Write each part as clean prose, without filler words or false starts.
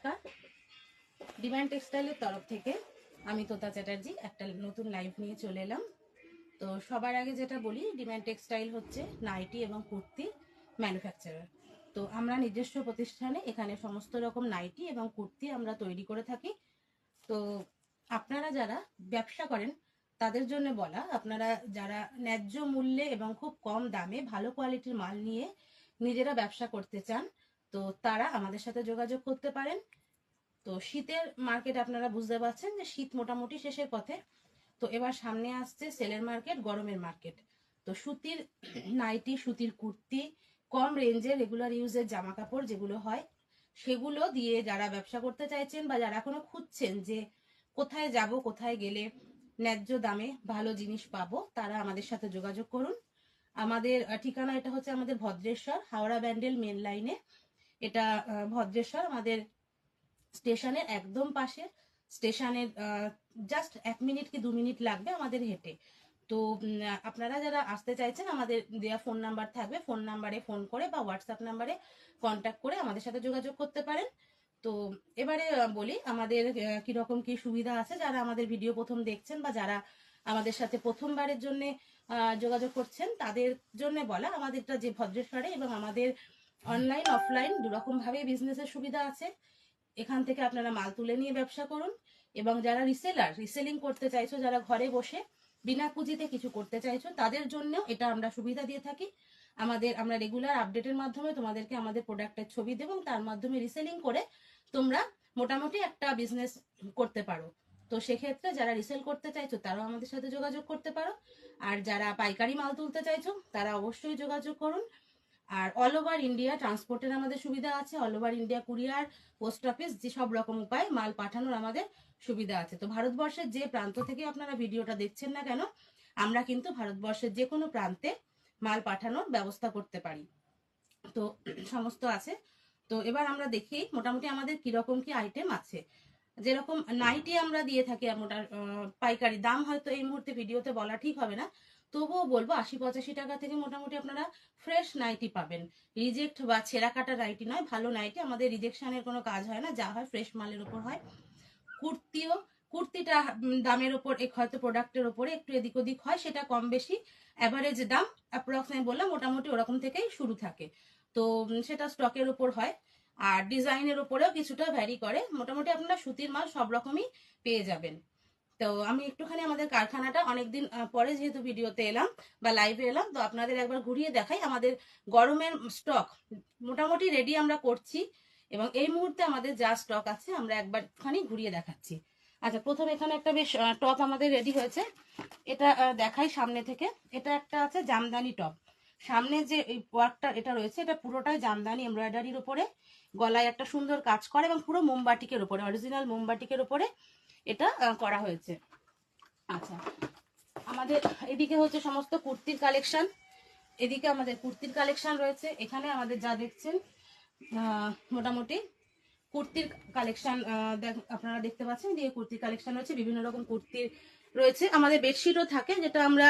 নমস্কার, ডিমান্ড টেক্সটাইলের তরফ থেকে আমি তোতা চ্যাটার্জি একটা নতুন লাইভ নিয়ে চলে এলাম। তো সবার আগে যেটা বলি, ডিমান্ড টেক্সটাইল হচ্ছে নাইটি এবং কুর্তি ম্যানুফ্যাকচারার। তো আমরা নিজস্ব প্রতিষ্ঠানে এখানে সমস্ত রকম নাইটি এবং কুর্তি আমরা তৈরি করে থাকি। তো আপনারা যারা ব্যবসা করেন তাদের জন্য বলা, আপনারা যারা ন্যায্য মূল্যে এবং খুব কম দামে ভালো কোয়ালিটির মাল নিয়ে নিজেরা ব্যবসা করতে চান, তো তারা আমাদের সাথে যোগাযোগ করতে পারেন। তো শীতের মার্কেট আপনারা বুঝতে পারছেন যে শীত মোটামুটি শেষের পথে। তো এবার সামনে আসছে সেলের মার্কেট, গরমের মার্কেট। তো সুতির নাইটি, সুতির কুর্তি, কম রেঞ্জের রেগুলার ইউজের জামা কাপড় যেগুলো হয়, সেগুলো দিয়ে যারা ব্যবসা করতে চাইছেন বা যারা এখনো খুঁজছেন যে কোথায় যাব, কোথায় গেলে ন্যায্য দামে ভালো জিনিস পাবো, তারা আমাদের সাথে যোগাযোগ করুন। আমাদের ঠিকানা এটা হচ্ছে আমাদের ভদ্রেশ্বর, হাওড়া ব্যান্ডেল মেন লাইনে। এটা ভদ্রেশ্বর আমাদের স্টেশনের একদম পাশে। স্টেশনের জাস্ট 1 মিনিট কি 2 মিনিট লাগবে আমাদের হেঁটে। তো আপনারা যারা আসতে চাইছেন, আমাদের দেওয়া ফোন নাম্বার থাকবে, ফোন নাম্বারে ফোন করে বা হোয়াটসঅ্যাপ নাম্বারে কন্ট্যাক্ট করে আমাদের সাথে যোগাযোগ করতে পারেন। তো এবারে বলি আমাদের কিরকম কি সুবিধা আছে। যারা আমাদের ভিডিও প্রথম দেখছেন বা যারা আমাদের সাথে প্রথমবারের জন্য যোগাযোগ করছেন, তাদের জন্য বলা, আমাদেরটা যে ভদ্রেশ্বরে এবং আমাদের অনলাইন অফলাইন দুরকম ভাবে বিজনেসের সুবিধা আছে। এখান থেকে আপনারা মাল তুলে নিয়ে ব্যবসা করুন। এবং যারা রিসেলিং করতে চাইছো, যারা ঘরে বসে বিনা পুঁজিতে কিছু করতে চাইছো, তাদের জন্য এটা আমরা সুবিধা দিয়ে থাকি। আমরা রেগুলার আপডেটের মাধ্যমে তোমাদেরকে আমাদের প্রোডাক্টের ছবি দেব, তার মাধ্যমে রিসেলিং করে তোমরা মোটামুটি একটা বিজনেস করতে পারো। তো সেক্ষেত্রে যারা রিসেল করতে চাইছো তারাও আমাদের সাথে যোগাযোগ করতে পারো। আর যারা পাইকারি মাল তুলতে চাইছো তারা অবশ্যই যোগাযোগ করুন। আর অল ওভার ইন্ডিয়া ট্রান্সপোর্টের আমাদের সুবিধা আছে। All over India courier, post office, যে সব রকম উপায় মাল পাঠানোর আমাদের সুবিধা আছে। তো ভারতবর্ষের যে প্রান্ত থেকে আপনারা ভিডিওটা দেখছেন না কেন, আমরা কিন্তু ভারতবর্ষের যে কোনো প্রান্তে মাল পাঠানোর ব্যবস্থা করতে পারি। তো সমস্ত আছে। তো এবার আমরা দেখি মোটামুটি আমাদের কিরকম কি আইটেম আছে। যেরকম নাইটি আমরা দিয়ে থাকি, পাইকারি দাম হয়তো এই মুহূর্তে ভিডিওতে বলা ঠিক হবে না, তবুও বলবো 80-85 টাকা থেকে মোটামুটি আপনারা ফ্রেশ নাইটি পাবেন। রিজেক্ট বা ছেঁড়া কাটা নাইটি নয়, ভালো নাইটি। আমাদের রিজেকশনের কোনো কাজ হয় না, যা হয় ফ্রেশ মালের উপর হয়। কুর্তিটা দামের উপর হয়তো প্রোডাক্টের উপরে একটু এদিক ওদিক হয়, সেটা কম বেশি অ্যাভারেজ দাম অ্যাপ্রক্সিমেট বললাম, মোটামুটি ওরকম থেকেই শুরু থাকে। তো সেটা স্টকের উপর হয়। আর ডিজাইনের উপরেও কিছুটা ভ্যারি করে। মোটামুটি আপনারা সুতির মাল সব রকমই পেয়ে যাবেন। তো আমি একটুখানি আমাদের কারখানাটা অনেকদিন পরে যেহেতু ভিডিওতে এলাম বা লাইভে এলাম, তো আপনাদের একবার ঘুরিয়ে দেখাই। আমাদের গরমের স্টক মোটামুটি রেডি আমরা করছি, এবং এই মুহূর্তে আমাদের যা স্টক আছে আমরা একবারখানি ঘুরিয়ে দেখাচ্ছি। আচ্ছা, প্রথম এখানে একটা বেশ টপ আমাদের রেডি হয়েছে, এটা দেখাই সামনে থেকে। এটা একটা আছে জামদানি টপ। সামনে যে এই ওয়ার্কটা এটা রয়েছে, এটা পুরোটাই জামদানি এমব্রয়ডারির উপরে, গলায় একটা সুন্দর কাজ করে এবং পুরো মোমবাটিকের উপরে, অরিজিনাল মোমবাটিকের উপরে এটা করা হয়েছে। আচ্ছা, আমাদের এদিকে হচ্ছে সমস্ত কুর্তির কালেকশন। এদিকে আমাদের কুর্তির কালেকশন রয়েছে। এখানে আমাদের যা দেখছেন মোটামুটি কুর্তির কালেকশন আপনারা দেখতে পাচ্ছেন। দিয়ে কুর্তির কালেকশন রয়েছে, বিভিন্ন রকম কুর্তির রয়েছে। আমাদের বেডশিটও থাকে, যেটা আমরা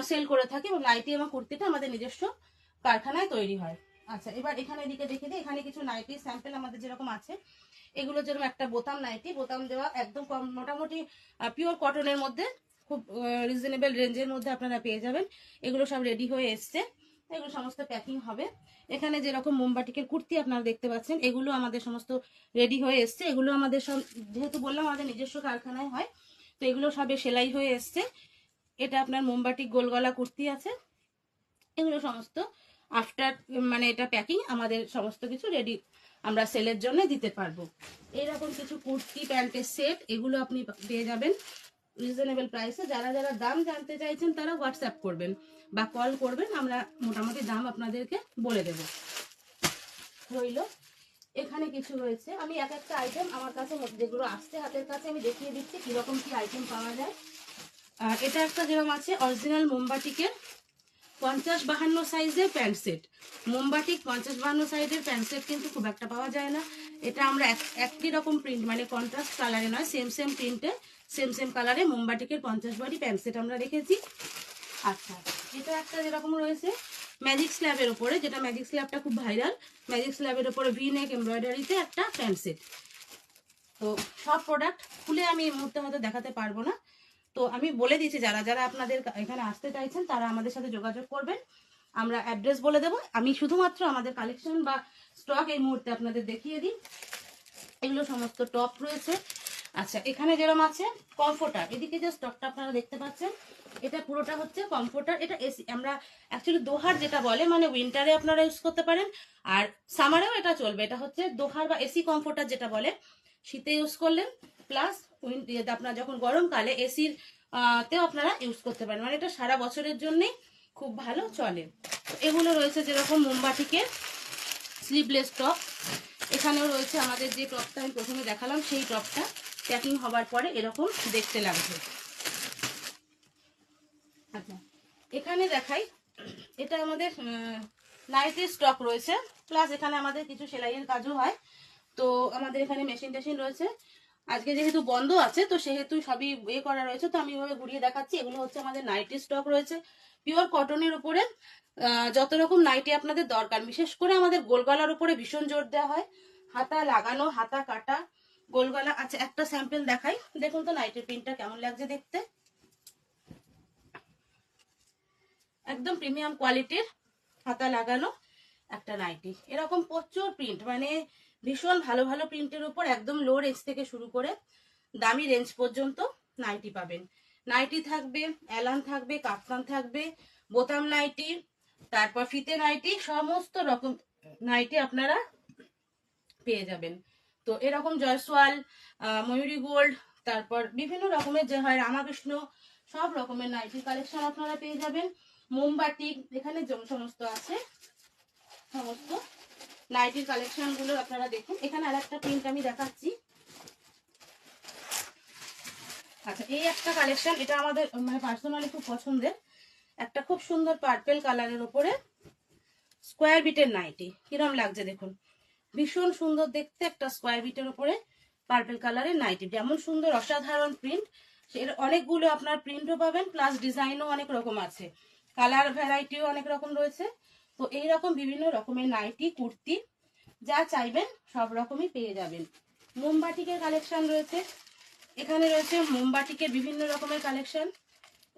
সেল করে থাকি। এবং নাইটি এবং কুর্তিটা আমাদের নিজস্ব কারখানায় তৈরি হয়। আচ্ছা, এবার এখানে এদিকে দেখে দিই। এখানে কিছু নাইটি স্যাম্পল আমাদের যেরকম আছে, এগুলো যেরকম একটা বোতাম নাইটি, বোতাম দেওয়া, একদম মোটামুটি পিওর কটনের মধ্যে, খুব রিজনেবল রেঞ্জের মধ্যে আপনারা পেয়ে যাবেন। এগুলো সব রেডি হয়ে এসছে, এগুলো সমস্ত প্যাকিং হবে। এখানে যেরকম মোমবাটিকের কুর্তি আপনারা দেখতে পাচ্ছেন, এগুলো আমাদের সমস্ত রেডি হয়ে এসছে। এগুলো আমাদের সব, যেহেতু বললাম আমাদের নিজস্ব কারখানায় হয়, তো এগুলো সবে সেলাই হয়ে এসছে। এটা আপনার মোমবাটিক গোল গলা কুর্তি আছে। এগুলো সমস্ত আফটার মানে এটা প্যাকিং, আমাদের সমস্ত কিছু রেডি আমরা সেলের জন্য দিতে পারবো। এরকম কিছু কুর্তি প্যান্টের সেট, এগুলো আপনি পেয়ে যাবেন রিজনেবল প্রাইসে। যারা যারা দাম জানতে চাইছেন তারা হোয়াটসঅ্যাপ করবেন বা কল করবেন, আমরা মোটামুটি দাম আপনাদেরকে বলে দেব। রইল এখানে কিছু রয়েছে, আমি এক একটা আইটেম আমার কাছে যেগুলো আসছে হাতের কাছে আমি দেখিয়ে দিচ্ছি কিরকম কি আইটেম পাওয়া যায়। এটা একটা যেরকম আছে অরিজিনাল মোমবাটিকের 50-52 সাইজের প্যান্ট সেট। মোমবাটিক 50-52 সাইজের প্যান্ট সেট কিন্তু খুব একটা পাওয়া যায় না। এটা আমরা একই রকম প্রিন্ট, মানে কন্ট্রাস্ট কালারে নয়, সেম প্রিন্টে সেম কালারে মোমবাটিকের 50 বারি প্যান্ট সেট আমরা রেখেছি। আচ্ছা, এটা একটা যেরকম রয়েছে ম্যাজিক স্ল্যাবের উপরে, যেটা ম্যাজিক স্ল্যাবটা খুব ভাইরাল, ম্যাজিক স্ল্যাবের উপরে ভি নেক এমব্রয়ডারিতে একটা প্যান্ট সেট। তো সব প্রোডাক্ট খুলে আমি এই মুহূর্তে হয়তো দেখাতে পারবো না। তো আমি বলে দিচ্ছি, যারা যারা আপনাদের এখানে আসতে চাইছেন তারা আমাদের সাথে যোগাযোগ করবেন, আমরা অ্যাড্রেস বলে দেবো। আমি শুধুমাত্র আমাদের কালেকশন বা স্টক এই মুহূর্তে আপনাদের দেখিয়ে দিই। এগুলো সমস্ত টপ রয়েছে। আচ্ছা, এখানে যেরকম আছে কমফোর্টার, এদিকে যে স্টকটা আপনারা দেখতে পাচ্ছেন এটা পুরোটা হচ্ছে কমফোর্টার। এটা এসি, আমরা অ্যাকচুয়ালি দোহার যেটা বলে, মানে উইন্টারে আপনারা ইউজ করতে পারেন আর সামারেও এটা চলবে। এটা হচ্ছে দোহার বা এসি কমফোর্টার যেটা বলে, শীতে ইউজ করলেন প্লাস আপনার যখন গরমকালে এসির তেও আপনারা ইউজ করতে পারেন, মানে এটা সারা বছরের জন্যই খুব ভালো চলে। এগুলো রয়েছে যেরকম মোমবাটিকের স্লিভলেস টপ। এখানেও রয়েছে আমাদের যে টপটা আমি প্রথমে দেখালাম, সেই টপটা প্যাকিং হবার পরে এরকম দেখতে লাগবে। আচ্ছা, এখানে দেখাই, এটা আমাদের নাইটের স্টক রয়েছে, প্লাস এখানে আমাদের কিছু সেলাইয়ের কাজও হয়। তো আমাদের এখানে মেশিন টেশিন রয়েছে। আজকে যেহেতু বন্ধ আছে তো সেহেতু সবই করা রয়েছে, তো আমি এভাবে ঘুরিয়ে দেখাচ্ছি। এগুলো হচ্ছে আমাদের নাইটি স্টক রয়েছে পিওর কটনের উপরে। যত রকম নাইটি আপনাদের দরকার, বিশেষ করে আমাদের গোলগলার উপরে ভীষণ জোর দেওয়া হয়, হাতা লাগানো, হাতা কাটা, গোলগলা। আচ্ছা, একটা স্যাম্পল দেখাই, দেখুন তো নাইটির প্রিন্টটা কেমন লাগছে দেখতে। একদম প্রিমিয়াম কোয়ালিটির হাতা লাগানো একটা নাইটি, এরকম প্রচুর প্রিন্ট, মানে ভীষণ ভালো ভালো প্রিন্টের উপর একদম লো রেঞ্জ থেকে শুরু করে দামি রেঞ্জ পর্যন্ত নাইটি পাবেন। নাইটি থাকবে, অ্যালান থাকবে, কাফতান থাকবে, বোতাম নাইটি, তারপর ফিতে নাইটি, সমস্ত রকম নাইটি আপনারা পেয়ে যাবেন। তো এরকম জয়সওয়াল, ময়ূরী গোল্ড, তারপর বিভিন্ন রকমের যে হয় রামাকৃষ্ণ, সব রকমের নাইটি কালেকশন আপনারা পেয়ে যাবেন। মোমবাটি এখানে সমস্ত আছে, সমস্ত নাইটির কালেকশন গুলো আপনারা দেখুন। এখানে আরেকটা প্রিন্ট আমি দেখাচ্ছি। আচ্ছা, এই একটা কালেকশন, এটা আমাদের মানে পার্সোনালি খুব পছন্দের, একটা খুব সুন্দর পার্পেল কালারের উপরে স্কোয়ার বিটের নাইটি। কিরম লাগছে দেখুন, ভীষণ সুন্দর দেখতে একটা স্কোয়ার বিটের উপরে পার্পেল কালারের নাইটি। যেমন সুন্দর অসাধারণ প্রিন্ট, এর অনেকগুলো আপনার প্রিন্টও পাবেন, প্লাস ডিজাইনও অনেক রকম আছে, কালার ভ্যারাইটিও অনেক রকম রয়েছে। তো এইরকম বিভিন্ন রকমের নাইটি, কুর্তি যা চাইবেন সব রকমই পেয়ে যাবেন। মোমবাটিকের কালেকশন রয়েছে, এখানে রয়েছে মোমবাটিকের বিভিন্ন রকমের কালেকশন।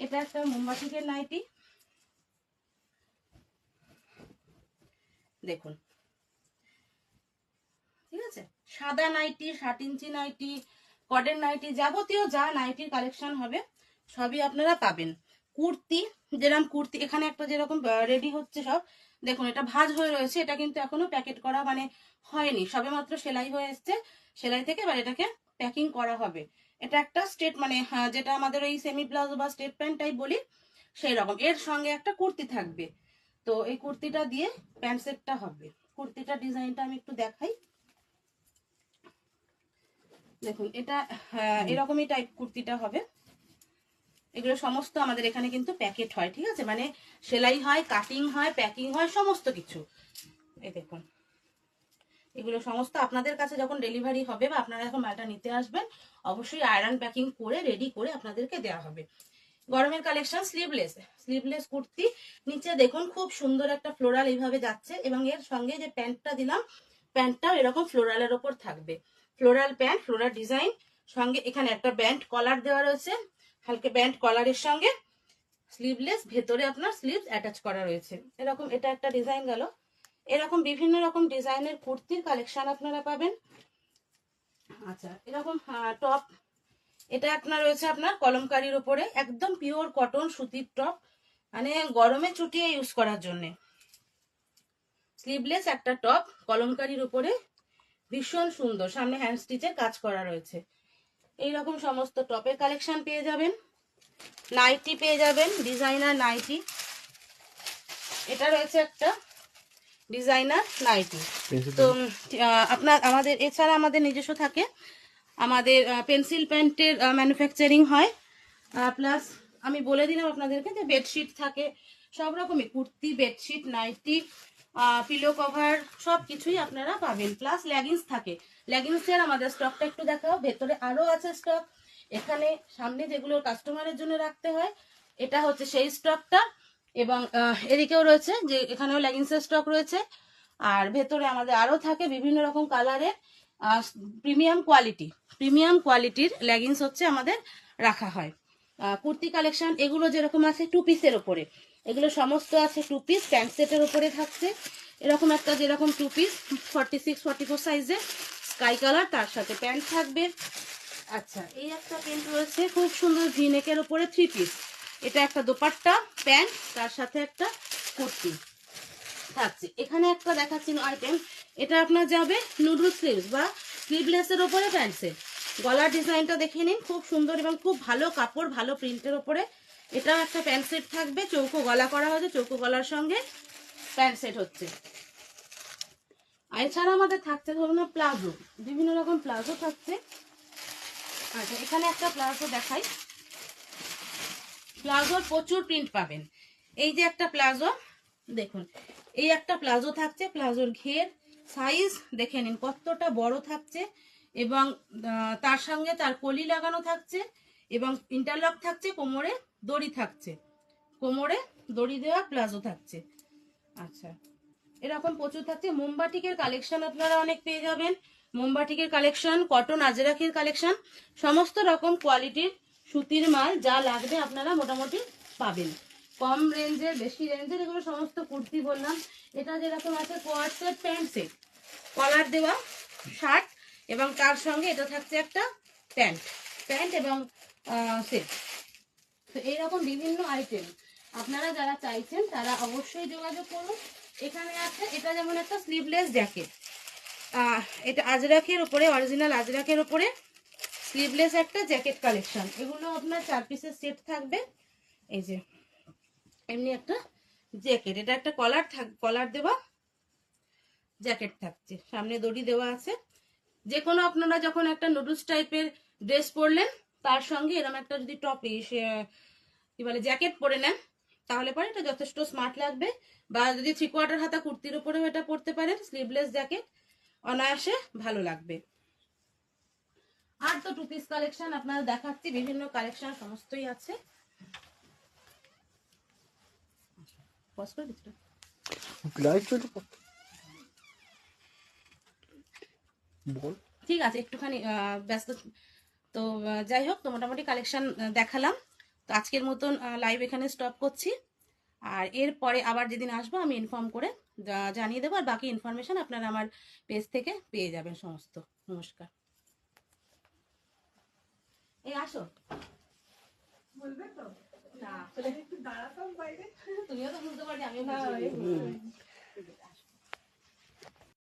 এটা একটা মোমবাটিকের নাইটি, দেখুন, ঠিক আছে। সাদা নাইটি, 60 ইঞ্চি নাইটি, কটন নাইটি, যাবতীয় যা নাইটির কালেকশন হবে সবই আপনারা পাবেন। কুর্তি, যেরকম কুর্তি এখানে একটা যেরকম রেডি হচ্ছে সব, দেখুন এটা ভাঁজ হয়ে রয়েছে, এটা কিন্তু এখনো প্যাকেট করা মানে হয়নি, সবে মাত্র সেলাই হয়ে এসছে, সেলাই থেকে এবার এটাকে প্যাকিং করা হবে। এটা একটা স্টেট মানে যেটা আমাদের ওই সেমি ব্লাউজ বা স্টেট প্যান্ট টাইপ বলি সেই রকম। এর সঙ্গে একটা কুর্তি থাকবে, তো এই কুর্তিটা দিয়ে প্যান্ট সেটটা হবে। কুর্তিটা ডিজাইনটা আমি একটু দেখাই, দেখুন এটা এরকমই টাইপ কুর্তিটা হবে। এগুলো সমস্ত আমাদের এখানে কিন্তু প্যাকেট হয়, ঠিক আছে, মানে সেলাই হয়, কাটিং হয়, প্যাকিং হয়, সমস্ত কিছু। এই দেখুন, এগুলো সমস্ত আপনাদের কাছে যখন ডেলিভারি হবে বা আপনারা যখন মালটা নিতে আসবেন অবশ্যই আয়রন প্যাকিং করে রেডি করে আপনাদেরকে দেওয়া হবে। গরমের কালেকশন স্লিভলেস, স্লিভলেস কুর্তি, নিচে দেখুন খুব সুন্দর একটা ফ্লোরাল এইভাবে যাচ্ছে, এবং এর সঙ্গে যে প্যান্টটা দিলাম প্যান্টটাও এরকম ফ্লোরালের ওপর থাকবে, ফ্লোরাল প্যান্ট, ফ্লোরাল ডিজাইন, সঙ্গে এখানে একটা ব্যান্ড কলার দেওয়া রয়েছে, হালকা ব্যান্ড কলারের সঙ্গে স্লিভলেস, ভেতরে আপনার স্লিভস অ্যাটাচ করা রয়েছে। এরকম এটা একটা ডিজাইন গেল। এরকম বিভিন্ন রকম ডিজাইনের কুর্তির কালেকশন আপনারা পাবেন। আচ্ছা, এরকম টপ, এটা আপনার রয়েছে আপনার কলমকারির উপরে, একদম পিওর কটন সুতির টপ, মানে গরমে চুটিয়ে ইউজ করার জন্য। স্লিভলেস একটা টপ কলমকারির উপরে, ভীষণ সুন্দর, সামনে হ্যান্ড স্টিচের কাজ করা রয়েছে। এইরকম সমস্ত টপের কালেকশন পেয়ে যাবেন। নাইটি পেয়ে যাবেন, ডিজাইনার নাইটি, এটা রয়েছে একটা ডিজাইনার নাইটি। তো আপনার আমাদের এছাড়া আমাদের নিজস্ব থাকে, আমাদের পেন্সিল প্যান্টের ম্যানুফ্যাকচারিং হয়, প্লাস আমি বলে দিলাম আপনাদেরকে যে বেডশিট থাকে, সব রকমই kurti, bedsheet, nightie, pillow cover, সব কিছুই আপনারা পাবেন, প্লাস লেগিংস থাকে। লেগিংসের আমাদের স্টকটা একটু দেখাও, ভেতরে আরো আছে স্টক, এখানে সামনে যেগুলো কাস্টমারের জন্য রাখতে হয় এটা হচ্ছে সেই স্টকটা, এবং এদিকেও রয়েছে যে এখানেও লেগিংসের স্টক রয়েছে, আর ভেতরে আমাদের আরো থাকে বিভিন্ন রকম কালারের, প্রিমিয়াম কোয়ালিটির লেগিংস হচ্ছে আমাদের রাখা হয়। কুর্তি কালেকশন এগুলো যেরকম আছে 2 পিসের ওপরে, এগুলো সমস্ত আছে 2 পিস প্যান্ট সেটের ওপরে থাকছে। এরকম একটা যেরকম 2 পিস 46-44 সাইজের স্কাই কালার, তার সাথে প্যান্ট থাকবে। আচ্ছা, এই একটা প্যান্ট রয়েছে খুব সুন্দর ভি নেকের ওপরে 3 পিস, এটা একটা দোপাট্টা প্যান্ট, তার সাথে একটা কুর্তি থাকছে। এখানে একটা দেখাচ্ছি আইটেম, এটা আপনার যাবে নুডল স্লিভস বা স্লিভলেসের ওপরে প্যান্ট সেট। গলার ডিজাইনটা দেখে নিন, খুব সুন্দর এবং খুব ভালো কাপড়, ভালো প্রিন্টের ওপরে এটাও একটা প্যান্ট সেট থাকবে। চৌকো গলা করা হয়েছে, চৌকো গলার সঙ্গে প্যান্ট সেট হচ্ছে। আর এছাড়া আমাদের থাকছে ধরুন প্লাজো, বিভিন্ন রকম প্লাজো থাকছে। আচ্ছা, এখানে একটা প্লাজো দেখাই, প্লাজোর প্রচুর প্রিন্ট পাবেন। এই যে একটা প্লাজো দেখুন, এই একটা প্লাজো থাকছে, প্লাজোর ঘের সাইজ দেখে নিন কতটা বড় থাকছে, এবং তার সঙ্গে তার কলি লাগানো থাকছে এবং ইন্টারলক থাকছে, কোমরে দড়ি থাকছে, কোমরে দড়ি দেওয়া প্লাজো থাকছে। আচ্ছা, এরকম প্রচুর থাকছে। মোমবাটিকের কালেকশন আপনারা অনেক পেয়ে যাবেন, মোমবাটিকের কালেকশন, কটন আজরাখির কালেকশন, সমস্ত রকম কোয়ালিটির সুতির মাল যা লাগবে আপনারা মোটামুটি পাবেন। কম রেঞ্জের, বেশি রেঞ্জের, এগুলো সমস্ত কুর্তি বললাম। এটা যেরকম আছে কোয়ার সেট প্যান্ট সেট, কলার দেওয়া শার্ট, এবং তার সঙ্গে এটা থাকছে একটা প্যান্ট এবং সেট। তো এইরকম বিভিন্ন আইটেম আপনারা যারা চাইছেন তারা অবশ্যই যোগাযোগ করুন। এখানে আছে, এটা যেমন একটা স্লিভলেস জ্যাকেট, এটা আজরাকের উপরে, অরিজিনাল আজরাকের উপরে স্লিভলেস একটা জ্যাকেট কালেকশন। এগুলো আপনার 4 পিসের সেট থাকবে। এই যে এমনি একটা জ্যাকেট, এটা একটা কলার দেওয়া জ্যাকেট থাকছে, সামনে দড়ি দেওয়া আছে। যে কোনো আপনারা যখন একটা নুডলস টাইপের ড্রেস পরলেন, তার সঙ্গে এরকম একটা যদি টপ কি বলে জ্যাকেট পরে নেন, তাহলে পরে এটা যথেষ্ট স্মার্ট লাগবে। বা যদি 3/4 হাতা কুর্তির উপরেও এটা পরতে পারেন, স্লিভলেস জ্যাকেট, অনায়াসে ভালো লাগবে। আর তো 2 পিস কালেকশন আপনারা দেখাচ্ছি, বিভিন্ন কালেকশন সমস্তই আছে। ঠিক আছে, একটুখানি ব্যস্ত। তো যাই হোক, তো মোটামুটি কালেকশন দেখালাম। তো আজকের মতন লাইভ এখানে স্টপ করছি। আর এরপরে আবার যেদিন আসবো আমি ইনফর্ম করে জানিয়ে দেবো, আর বাকি ইনফরমেশন আপনারা আমার পেজ থেকে পেয়ে যাবেন সমস্ত। নমস্কার। এই আসো, বলবে তো না, একটু দাঁড়াতাম বাইরে, তুমিও তো বুঝতে পারছি, আমিও